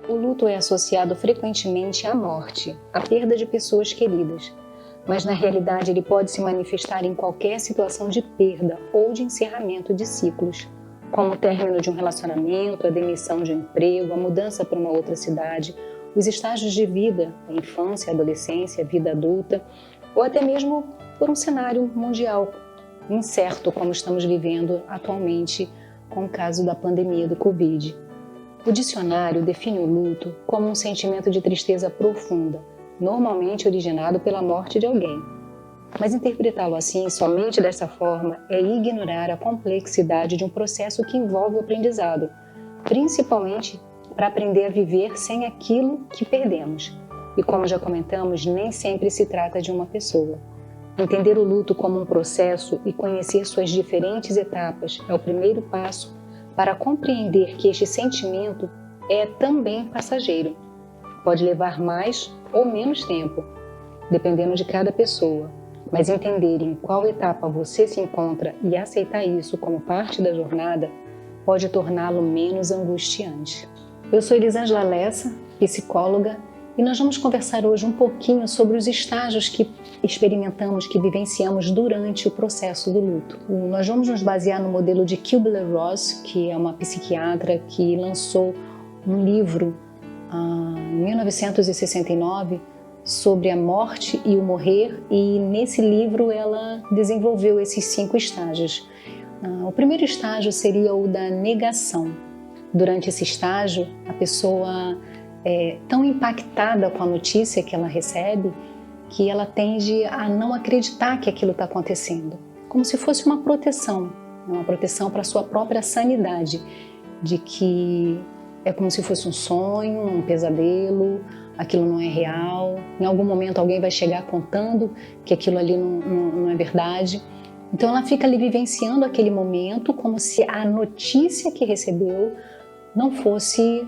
O luto é associado frequentemente à morte, à perda de pessoas queridas, mas na realidade ele pode se manifestar em qualquer situação de perda ou de encerramento de ciclos, como o término de um relacionamento, a demissão de um emprego, a mudança para uma outra cidade, os estágios de vida, a infância, a adolescência, a vida adulta, ou até mesmo por um cenário mundial incerto como estamos vivendo atualmente com o caso da pandemia do Covid. O dicionário define o luto como um sentimento de tristeza profunda, normalmente originado pela morte de alguém. Mas interpretá-lo assim, somente dessa forma, é ignorar a complexidade de um processo que envolve o aprendizado, principalmente para aprender a viver sem aquilo que perdemos. E como já comentamos, nem sempre se trata de uma pessoa. Entender o luto como um processo e conhecer suas diferentes etapas é o primeiro passo para compreender que este sentimento é também passageiro. Pode levar mais ou menos tempo, dependendo de cada pessoa, mas entender em qual etapa você se encontra e aceitar isso como parte da jornada pode torná-lo menos angustiante. Eu sou Elisângela Lessa, psicóloga, e nós vamos conversar hoje um pouquinho sobre os estágios que experimentamos, que vivenciamos durante o processo do luto. Nós vamos nos basear no modelo de Kübler-Ross, que é uma psiquiatra que lançou um livro em 1969 sobre a morte e o morrer, e nesse livro ela desenvolveu esses 5 estágios. O primeiro estágio seria o da negação. Durante esse estágio, a pessoa é tão impactada com a notícia que ela recebe que ela tende a não acreditar que aquilo está acontecendo, como se fosse uma proteção para a sua própria sanidade, de que é como se fosse um sonho, um pesadelo, aquilo não é real, em algum momento alguém vai chegar contando que aquilo ali não é verdade. Então ela fica ali vivenciando aquele momento como se a notícia que recebeu não fosse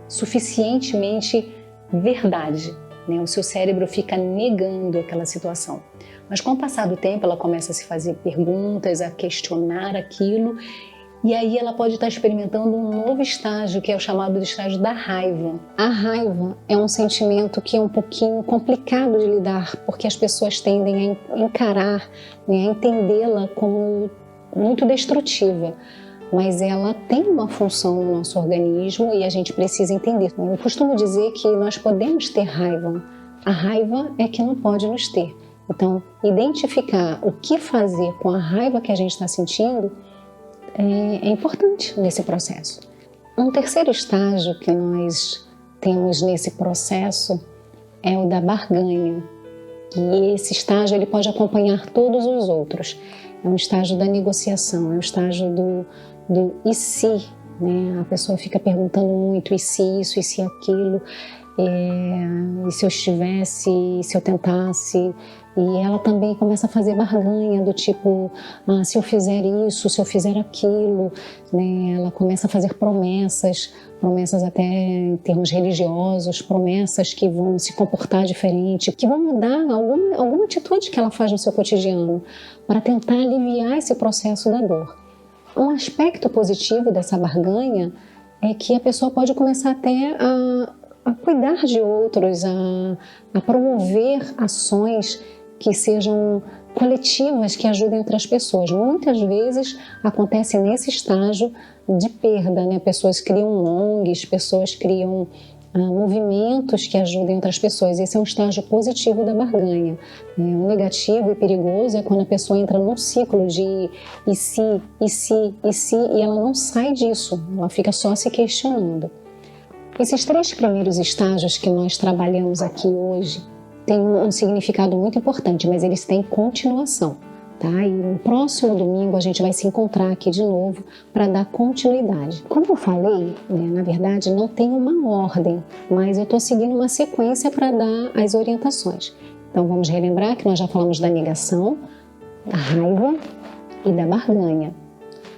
suficientemente verdade, né? O seu cérebro fica negando aquela situação. Mas com o passar do tempo ela começa a se fazer perguntas, a questionar aquilo, e aí ela pode estar experimentando um novo estágio, que é o chamado de estágio da raiva. A raiva é um sentimento que é um pouquinho complicado de lidar, porque as pessoas tendem a encarar, né, a entendê-la como muito destrutiva. Mas ela tem uma função no nosso organismo e a gente precisa entender. Eu costumo dizer que nós podemos ter raiva. A raiva é que não pode nos ter. Então, identificar o que fazer com a raiva que a gente está sentindo é importante nesse processo. Um terceiro estágio que nós temos nesse processo é o da barganha. E esse estágio ele pode acompanhar todos os outros. É um estágio da negociação, é um estágio do e se, né? A pessoa fica perguntando muito, e se isso, e se aquilo, e se eu estivesse, e se eu tentasse, e ela também começa a fazer barganha do tipo, se eu fizer isso, se eu fizer aquilo, né? Ela começa a fazer promessas até em termos religiosos, promessas que vão se comportar diferente, que vão mudar alguma atitude que ela faz no seu cotidiano, para tentar aliviar esse processo da dor. Um aspecto positivo dessa barganha é que a pessoa pode começar até a cuidar de outros, a promover ações que sejam coletivas, que ajudem outras pessoas. Muitas vezes acontece nesse estágio de perda, né? Pessoas criam ONGs, pessoas criam movimentos que ajudem outras pessoas. Esse é um estágio positivo da barganha. O negativo e perigoso é quando a pessoa entra num ciclo de e se, e ela não sai disso, ela fica só se questionando. Esses 3 primeiros estágios que nós trabalhamos aqui hoje têm um significado muito importante, mas eles têm continuação. Tá? E no próximo domingo a gente vai se encontrar aqui de novo para dar continuidade. Como eu falei, né, na verdade não tem uma ordem, mas eu estou seguindo uma sequência para dar as orientações. Então vamos relembrar que nós já falamos da negação, da raiva e da barganha.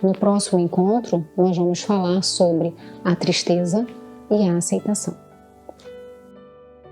No próximo encontro nós vamos falar sobre a tristeza e a aceitação.